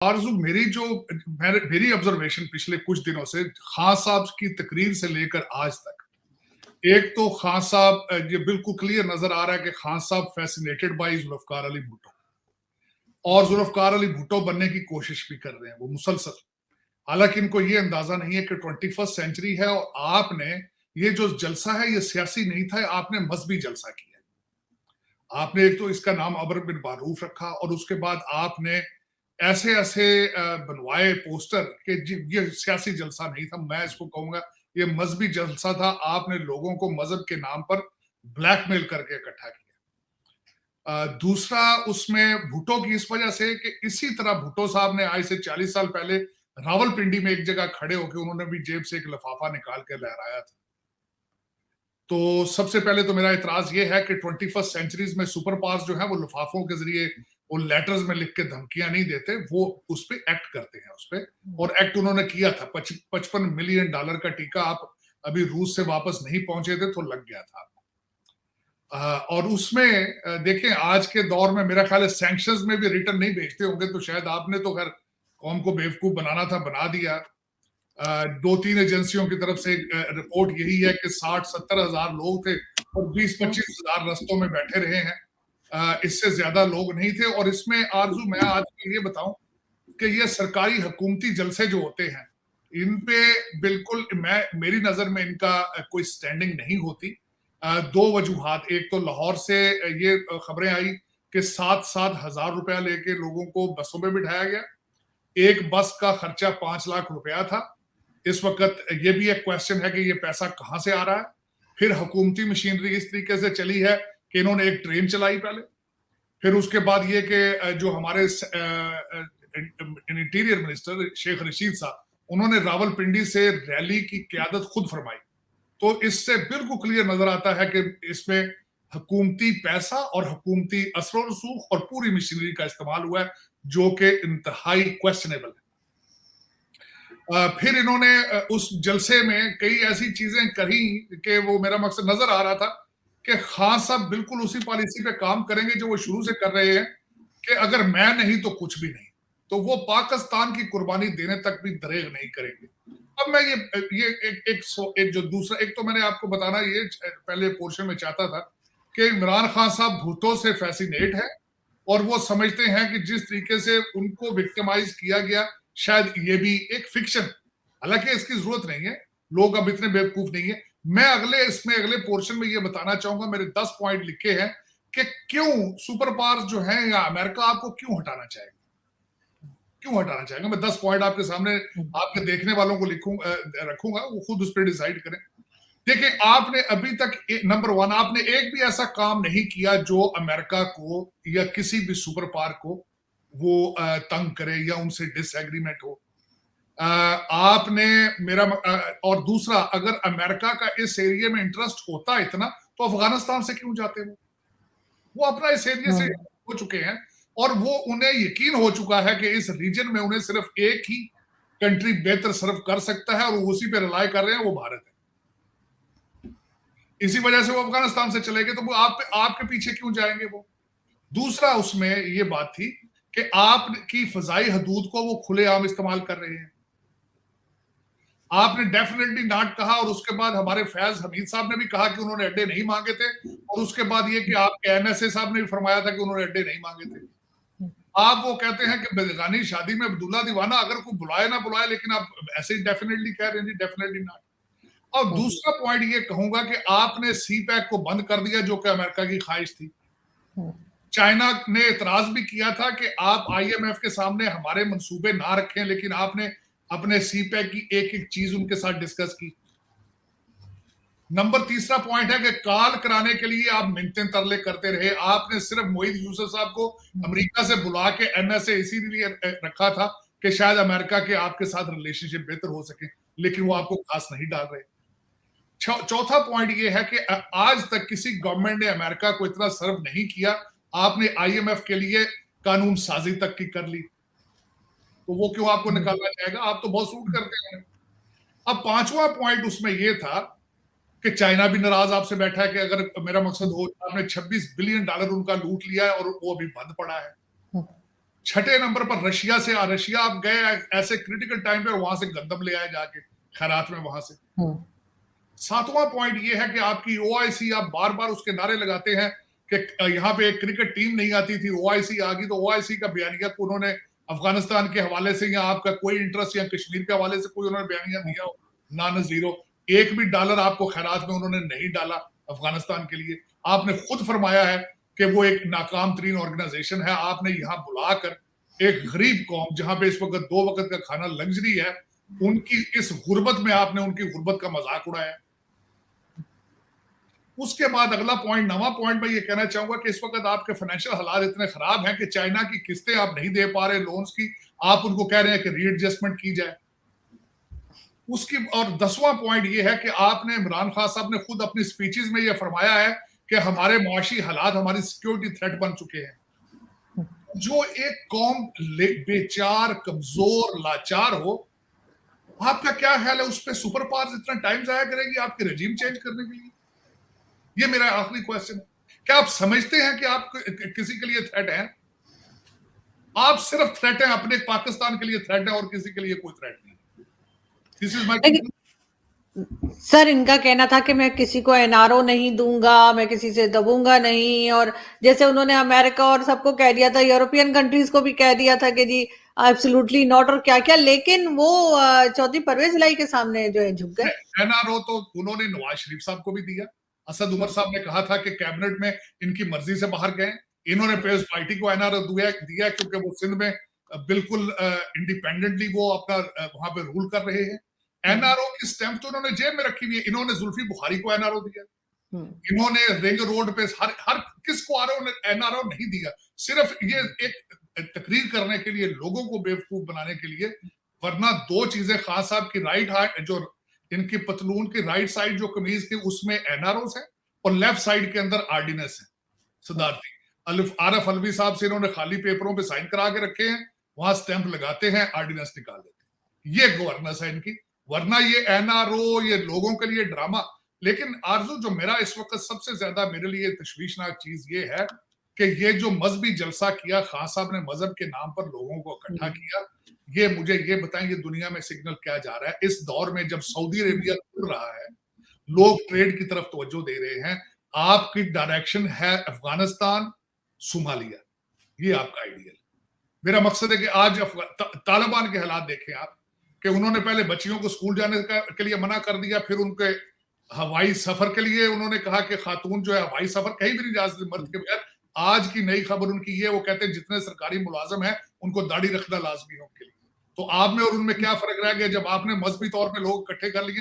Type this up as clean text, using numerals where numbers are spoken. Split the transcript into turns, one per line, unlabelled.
आरज़ू मेरी ऑब्जर्वेशन पिछले कुछ दिनों से खान साहब की तकरीर से लेकर आज तक, एक तो खान साहब ये बिल्कुल क्लियर नजर आ रहा है कि खान साहब फैसिनेटेड बाय जुल्फकार अली भुट्टो और जुल्फकार अली भुट्टो बनने की कोशिश भी कर रहे हैं वो मुसलसल। हालांकि इनको ये अंदाजा नहीं है कि 21st सेंचुरी है और आपने ये जो जलसा है ये सियासी नहीं था, आपने मजहबी जलसा किया। आपने एक तो इसका नाम अमर बिन मारूफ रखा और उसके बाद आपने ऐसे ऐसे बनवाए पोस्टर कि ये सियासी जलसा नहीं था, मैं इसको कहूंगा ये मजहबी जलसा था। आपने लोगों को मजहब के नाम पर ब्लैकमेल करके इकट्ठा किया। दूसरा उसमें भुट्टो की इस वजह से कि इसी तरह भुट्टो साहब ने आज से 40 साल पहले रावलपिंडी में एक जगह खड़े होकर उन्होंने भी जेब से एक लिफाफा निकाल के लहराया था। तो सबसे पहले तो मेरा इतराज ये है कि 21st सेंचुरीज में सुपर पावर्स जो है वो लिफाफों के जरिए वो लेटर्स में लिख के धमकियां नहीं देते, वो उस पर एक्ट करते हैं उस पर। और एक्ट उन्होंने किया था। $55 मिलियन का टीका आप अभी रूस से वापस नहीं पहुंचे थे तो लग गया था। और उसमें देखें आज के दौर में मेरा ख्याल है सैंक्शंस में भी रिटर्न नहीं भेजते होंगे, तो शायद आपने तो खैर कौम को बेवकूफ बनाना था, बना दिया। 2-3 एजेंसियों की तरफ से रिपोर्ट यही है कि 60-70 हजार लोग थे और 20-25 हजार रस्तों में बैठे रहे हैं। इससे ज्यादा लोग नहीं थे। और इसमें आरजू मैं आज ये बताऊं कि ये सरकारी हुकूमती जलसे जो होते हैं इन पे बिल्कुल मेरी नजर में इनका कोई स्टैंडिंग नहीं होती। दो वजूहात, एक तो लाहौर से ये खबरें आई कि 7-7 हजार रुपया लेके लोगों को बसों में बिठाया गया। एक बस का खर्चा 5 लाख रुपया था। इस वक्त ये भी एक क्वेश्चन है कि ये पैसा कहां से आ रहा है। फिर हुकूमती मशीनरी इस तरीके से चली है कि इन्होंने एक ट्रेन चलाई पहले, फिर उसके बाद ये कि जो हमारे इंटीरियर मिनिस्टर शेख रशीद साहब, उन्होंने रावलपिंडी से रैली की क़यादत खुद फरमाई। तो इससे बिल्कुल क्लियर नजर आता है कि इसमें हुकूमती पैसा और हुकूमती असर रसूख और पूरी मशीनरी का इस्तेमाल हुआ है, जो कि इंतहाई क्वेश्चनेबल है। फिर इन्होंने उस जलसे में कई ऐसी चीजें करी कि वो मेरा मकसद नजर आ रहा था कि खान साहब बिल्कुल उसी पॉलिसी पे काम करेंगे जो वो शुरू से कर रहे हैं कि अगर मैं नहीं तो कुछ भी नहीं। तो वो पाकिस्तान की कुर्बानी देने तक भी दरेग नहीं करेंगे। अब मैं ये एक जो दूसरा, एक तो मैंने आपको बताना ये पहले पोर्शन में चाहता था कि इमरान खान साहब भुट्टो से फैसिनेट है और वो समझते हैं कि जिस तरीके से उनको विक्टिमाइज किया गया शायद ये भी एक फिक्शन, हालांकि इसकी जरूरत नहीं है, लोग अब इतने बेवकूफ नहीं है। मैं अगले पोर्शन में ये बताना चाहूंगा, मेरे 10 पॉइंट लिखे हैं कि क्यों सुपर पावर्स जो हैं या अमेरिका आपको क्यों हटाना चाहेगा, क्यों हटाना चाहेगा। मैं 10 पॉइंट आपके सामने आपके देखने वालों को रखूंगा, वो खुद उस पर डिसाइड करें। देखिए, आपने अभी तक नंबर 1 आपने एक भी ऐसा काम नहीं किया जो अमेरिका को या किसी भी सुपर पावर को वो तंग करे या उनसे डिसएग्रीमेंट हो। आपने मेरा और दूसरा, अगर अमेरिका का इस एरिया में इंटरेस्ट होता इतना तो अफगानिस्तान से क्यों जाते वो अपना इस एरिया से हो चुके हैं और वो उन्हें यकीन हो चुका है कि इस रीजन में उन्हें सिर्फ एक ही कंट्री बेहतर सर्व कर सकता है और उसी पे रिलाय कर रहे हैं, वो भारत है। इसी वजह से वो अफगानिस्तान से चले गए, तो वो आपके पीछे क्यों जाएंगे वो। दूसरा उसमें ये बात थी कि आपकी फजाई हदूद को वो खुलेआम इस्तेमाल कर रहे हैं। आपने डेफिनेटली नॉट कहा और उसके बाद हमारे फैज हमीद साहब ने भी कहा कि उन्होंने अड्डे नहीं मांगे थे और उसके बाद ये कि आपके एनएसए साहब ने भी फरमाया था कि उन्होंने अड्डे नहीं मांगे थे। आप वो कहते हैं कि बेगानी शादी में अब्दुल्ला दीवाना, अगर कोई बुलाए ना बुलाए, लेकिन आप ऐसे ही डेफिनेटली कह रहे हैं जी, डेफिनेटली नॉट। और दूसरा पॉइंट ये कहूंगा कि आपने सी पैक को बंद कर दिया जो कि अमेरिका की ख्वाहिश थी। चाइना ने इतराज भी किया था कि आप आईएमएफ के सामने हमारे मंसूबे ना रखें, लेकिन आपने अपने सी पैक की एक एक चीज उनके साथ डिस्कस की। नंबर तीसरा पॉइंट है कि कॉल कराने के लिए आप मिन्नतें तरले करते रहे। आपने सिर्फ मोईद यूसुफ साहब को अमेरिका से बुला के एनएसए इसीलिए रखा था कि शायद अमेरिका के आपके साथ रिलेशनशिप बेहतर हो सके, लेकिन वो आपको खास नहीं डाल रहे। चौथा पॉइंट ये है कि आज तक किसी गवर्नमेंट ने अमेरिका को इतना सर्व नहीं किया। आपने आईएमएफ के लिए कानून साजी तक की कर ली, तो वो क्यों आपको निकालना चाहेगा। आप तो बहुत सूट करते हैं। अब पांचवा पॉइंट उसमें ये था कि चाइना भी नाराज आपसे बैठा है कि अगर मेरा मकसद हो, आपने $26 बिलियन उनका लूट लिया है और वो अभी बंद पड़ा है। छठे नंबर पर रशिया आप गए ऐसे क्रिटिकल टाइम पे, वहां से गंदम ले आए जाके खैरात में वहां से। सातवां पॉइंट ये है कि आपकी ओआईसी, आप बार बार उसके नारे लगाते हैं कि यहाँ पे एक क्रिकेट टीम नहीं आती थी, ओआईसी आ गई, तो ओआईसी का बयानिया को उन्होंने अफगानिस्तान के हवाले से या आपका कोई इंटरेस्ट या कश्मीर के हवाले से कोई उन्होंने बयानिया दिया हो? ना जीरो। एक भी डॉलर आपको खैरात में उन्होंने नहीं डाला अफगानिस्तान के लिए। आपने खुद फरमाया है कि वो एक नाकाम तरीन ऑर्गेनाइजेशन है। आपने यहाँ बुलाकर एक गरीब कौम, जहां पे इस वक्त 2 वक्त का खाना लग्जरी है, उनकी इस गुर्बत में आपने उनकी गुर्बत का मजाक उड़ाया। उसके बाद अगला पॉइंट, 9वां पॉइंट, मैं ये कहना चाहूंगा कि इस वक्त आपके फाइनेंशियल हालात इतने खराब हैं कि चाइना की किस्तें आप नहीं दे पा रहे लोन्स की, आप उनको कह रहे हैं कि रीएडजस्टमेंट की जाए। उसकी और 10वां पॉइंट ये है कि आपने, इमरान खान साहब ने खुद अपनी स्पीचेस में ये फरमाया है कि हमारे मुआशी हालात हमारी सिक्योरिटी थ्रेट बन चुके हैं। जो एक कौम बेचार, कमजोर, लाचार हो, आपका क्या ख्याल है उस पर सुपर पावर्स इतना टाइम जाया करेगी आपके रजीम चेंज करने के लिए? ये मेरा आखिरी क्वेश्चन है। क्या आप समझते हैं कि आप किसी के लिए थ्रेट हैं? आप सिर्फ थ्रेट हैं, अपने पाकिस्तान के लिए थ्रेट है और किसी के लिए कोई थ्रेट नहीं। This is my.
सर, इनका कहना था कि मैं किसी को एनआरओ नहीं दूंगा, मैं किसी से दबूंगा नहीं, और जैसे उन्होंने अमेरिका और सबको कह दिया था, यूरोपियन कंट्रीज को भी कह दिया था कि जी एब्सोल्युटली नॉट और क्या क्या, लेकिन वो चौधरी परवेज इलाही के सामने जो है झुक गए।
एनआरओ तो उन्होंने नवाज शरीफ साहब को भी दिया। असद उमर साहब ने कहा था कि कैबिनेट में इनकी मर्जी से बाहर गए। इन्होंने पीपल्स पार्टी को एनआरओ दिया क्योंकि वो सिंध में बिल्कुल इंडिपेंडेंटली वो अपना वहां पे रूल कर रहे हैं। एनआरओ की स्टैंप तो उन्होंने जेब में रखी हुई है। इन्होंने जुल्फी बुखारी को एनआरओ दिया, इन्होंने रिंग रोड पे हर किसको एनआरओ नहीं दिया, सिर्फ ये एक तकरीर करने के लिए, लोगों को बेवकूफ बनाने के लिए। वरना दो चीजें, खान साहब की राइट, जो इनकी पतलून की राइट साइड जो कमीज की, उसमें एनआरओ है और लेफ्ट साइड के अंदर आर्डिनेंस है सदारती। आरफ अलवी साहब से इन्होंने खाली पेपरों पे साइन करा के रखे हैं, वहां स्टैंप लगाते हैं, आर्डिनेंस निकाल देते हैं। ये गवर्नेंस है इनकी। वरना ये एनआरओ, ये लोगों के लिए ड्रामा। लेकिन आरजू, जो मेरा इस वक्त सबसे ज्यादा मेरे लिए तशवीशनाक चीज ये है कि ये जो मजहबी जलसा किया खान साहब ने, मजहब के नाम पर लोगों को इकट्ठा किया, ये मुझे ये बताएं, ये दुनिया में सिग्नल क्या जा रहा है इस दौर में जब सऊदी अरेबिया खुल रहा है, लोग ट्रेड की तरफ तवज्जो दे रहे हैं, आपकी डायरेक्शन है अफगानिस्तान, सोमालिया, ये आपका आइडियल। मेरा मकसद है कि आज तालिबान के हालात देखें आप, कि उन्होंने पहले बच्चियों को स्कूल जाने के लिए मना कर दिया, फिर उनके हवाई सफर के लिए उन्होंने कहा कि खातून जो है हवाई सफर कहीं भी नहीं जा सकती मर्द के बगैर। आज की नई खबर उनकी ये, वो कहते हैं जितने सरकारी मुलाजम है उनको दाढ़ी रखना लाजमी हो उनके लिए। तो आप में और उनमें क्या फर्क रह गया जब आपने मजहबी तौर पे लोग इकट्ठे कर लिए?